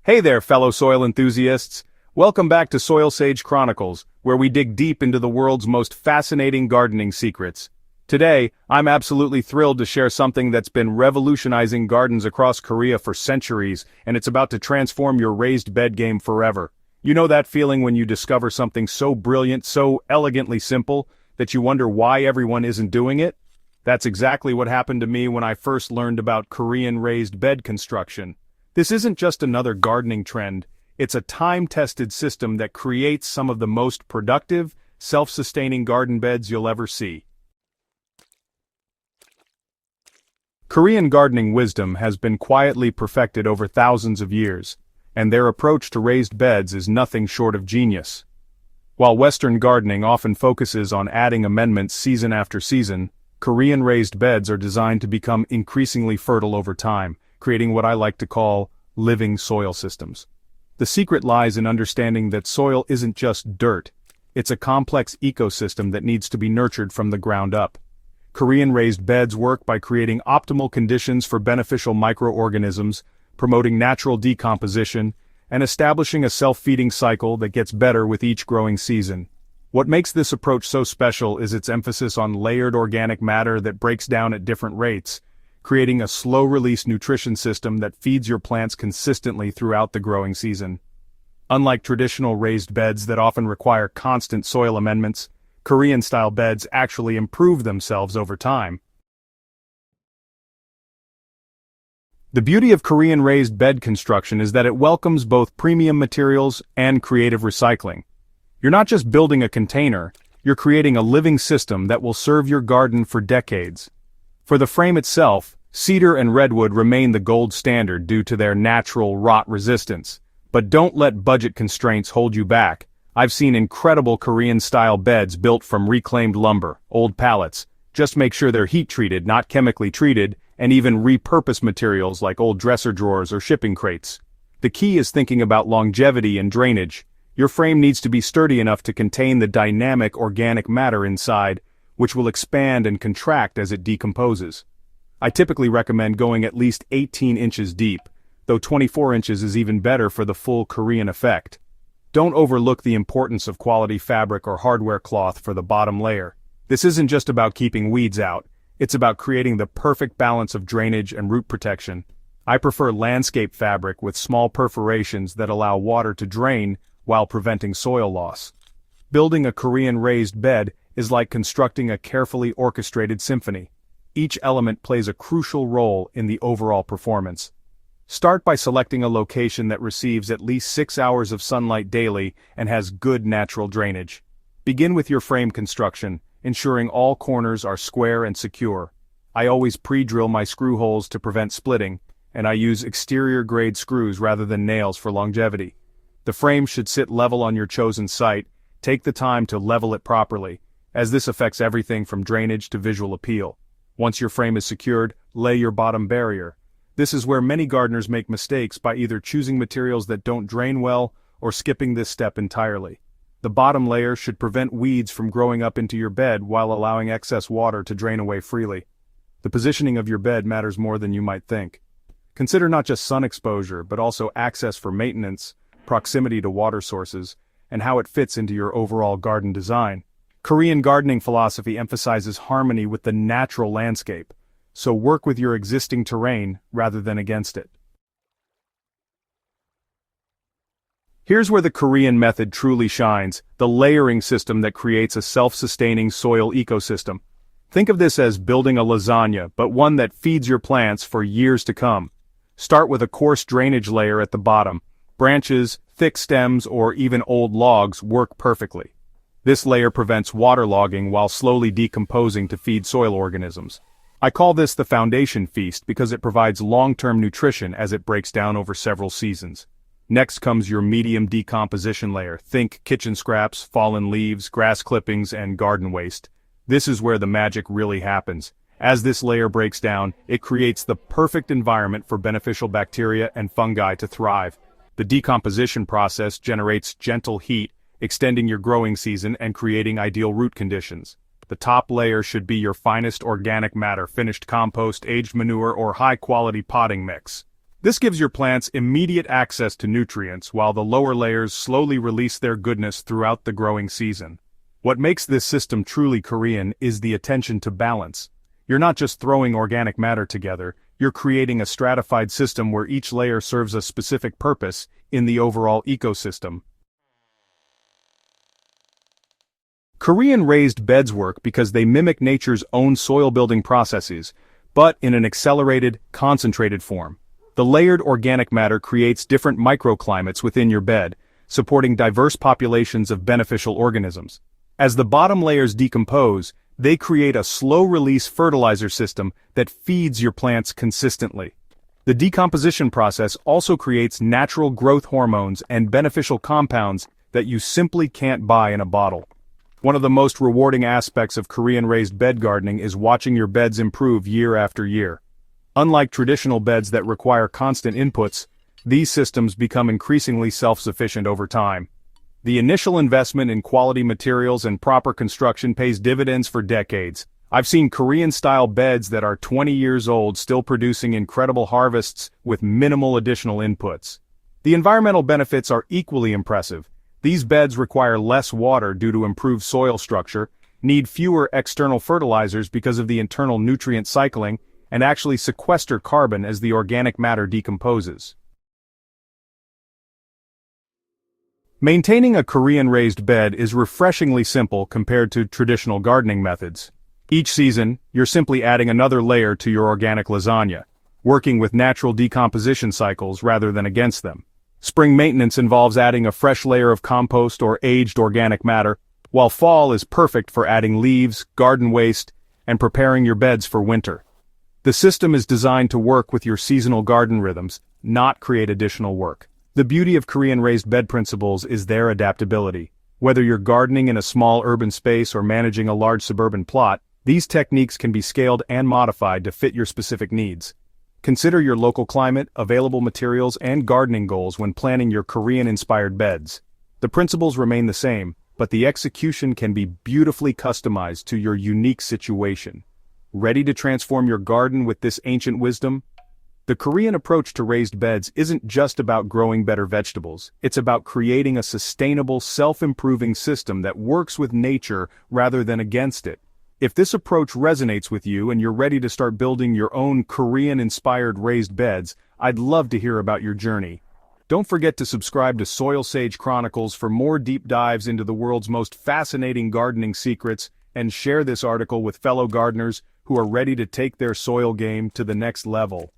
Hey there, fellow soil enthusiasts. Welcome back to Soilsage Chronicles, where we dig deep into the world's most fascinating gardening secrets. Today, I'm absolutely thrilled to share something that's been revolutionizing gardens across Korea for centuries, and it's about to transform your raised bed game forever. You know that feeling when you discover something so brilliant, so elegantly simple, that you wonder why everyone isn't doing it? That's exactly what happened to me when I first learned about Korean raised bed construction. This isn't just another gardening trend, it's a time-tested system that creates some of the most productive, self-sustaining garden beds you'll ever see. Korean gardening wisdom has been quietly perfected over thousands of years, and their approach to raised beds is nothing short of genius. While Western gardening often focuses on adding amendments season after season, Korean raised beds are designed to become increasingly fertile over time, creating what I like to call living soil systems. The secret lies in understanding that soil isn't just dirt, it's a complex ecosystem that needs to be nurtured from the ground up. Korean raised beds work by creating optimal conditions for beneficial microorganisms, promoting natural decomposition, and establishing a self-feeding cycle that gets better with each growing season. What makes this approach so special is its emphasis on layered organic matter that breaks down at different rates, creating a slow-release nutrition system that feeds your plants consistently throughout the growing season. Unlike traditional raised beds that often require constant soil amendments, Korean-style beds actually improve themselves over time. The beauty of Korean raised bed construction is that it welcomes both premium materials and creative recycling. You're not just building a container, you're creating a living system that will serve your garden for decades. For the frame itself, cedar and redwood remain the gold standard due to their natural rot resistance. But don't let budget constraints hold you back. I've seen incredible Korean-style beds built from reclaimed lumber, old pallets. Just make sure they're heat-treated, not chemically treated, and even repurpose materials like old dresser drawers or shipping crates. The key is thinking about longevity and drainage. Your frame needs to be sturdy enough to contain the dynamic organic matter inside, which will expand and contract as it decomposes. I typically recommend going at least 18 inches deep, though 24 inches is even better for the full Korean effect. Don't overlook the importance of quality fabric or hardware cloth for the bottom layer. This isn't just about keeping weeds out, it's about creating the perfect balance of drainage and root protection. I prefer landscape fabric with small perforations that allow water to drain while preventing soil loss. Building a Korean raised bed is like constructing a carefully orchestrated symphony. Each element plays a crucial role in the overall performance. Start by selecting a location that receives at least 6 hours of sunlight daily and has good natural drainage. Begin with your frame construction, ensuring all corners are square and secure. I always pre-drill my screw holes to prevent splitting, and I use exterior-grade screws rather than nails for longevity. The frame should sit level on your chosen site. Take the time to level it properly, as this affects everything from drainage to visual appeal. Once your frame is secured, lay your bottom barrier. This is where many gardeners make mistakes by either choosing materials that don't drain well or skipping this step entirely. The bottom layer should prevent weeds from growing up into your bed while allowing excess water to drain away freely. The positioning of your bed matters more than you might think. Consider not just sun exposure, but also access for maintenance, proximity to water sources, and how it fits into your overall garden design. Korean gardening philosophy emphasizes harmony with the natural landscape, so work with your existing terrain rather than against it. Here's where the Korean method truly shines, the layering system that creates a self-sustaining soil ecosystem. Think of this as building a lasagna, but one that feeds your plants for years to come. Start with a coarse drainage layer at the bottom. Branches, thick stems, or even old logs work perfectly. This layer prevents waterlogging while slowly decomposing to feed soil organisms. I call this the foundation feast because it provides long-term nutrition as it breaks down over several seasons. Next comes your medium decomposition layer. Think kitchen scraps, fallen leaves, grass clippings, and garden waste. This is where the magic really happens. As this layer breaks down, it creates the perfect environment for beneficial bacteria and fungi to thrive. The decomposition process generates gentle heat, extending your growing season and creating ideal root conditions. The top layer should be your finest organic matter, finished compost, aged manure, or high-quality potting mix. This gives your plants immediate access to nutrients while the lower layers slowly release their goodness throughout the growing season. What makes this system truly Korean is the attention to balance. You're not just throwing organic matter together, you're creating a stratified system where each layer serves a specific purpose in the overall ecosystem. Korean raised beds work because they mimic nature's own soil-building processes, but in an accelerated, concentrated form. The layered organic matter creates different microclimates within your bed, supporting diverse populations of beneficial organisms. As the bottom layers decompose, they create a slow-release fertilizer system that feeds your plants consistently. The decomposition process also creates natural growth hormones and beneficial compounds that you simply can't buy in a bottle. One of the most rewarding aspects of Korean raised bed gardening is watching your beds improve year after year. Unlike traditional beds that require constant inputs, these systems become increasingly self-sufficient over time. The initial investment in quality materials and proper construction pays dividends for decades. I've seen Korean-style beds that are 20 years old still producing incredible harvests with minimal additional inputs. The environmental benefits are equally impressive. These beds require less water due to improved soil structure, need fewer external fertilizers because of the internal nutrient cycling, and actually sequester carbon as the organic matter decomposes. Maintaining a Korean raised bed is refreshingly simple compared to traditional gardening methods. Each season, you're simply adding another layer to your organic lasagna, working with natural decomposition cycles rather than against them. Spring maintenance involves adding a fresh layer of compost or aged organic matter, while fall is perfect for adding leaves, garden waste, and preparing your beds for winter. The system is designed to work with your seasonal garden rhythms, not create additional work. The beauty of Korean raised bed principles is their adaptability. Whether you're gardening in a small urban space or managing a large suburban plot, these techniques can be scaled and modified to fit your specific needs. Consider your local climate, available materials, and gardening goals when planning your Korean-inspired beds. The principles remain the same, but the execution can be beautifully customized to your unique situation. Ready to transform your garden with this ancient wisdom? The Korean approach to raised beds isn't just about growing better vegetables. It's about creating a sustainable, self-improving system that works with nature rather than against it. If this approach resonates with you and you're ready to start building your own Korean-inspired raised beds, I'd love to hear about your journey. Don't forget to subscribe to Soilsage Chronicles for more deep dives into the world's most fascinating gardening secrets, and share this article with fellow gardeners who are ready to take their soil game to the next level.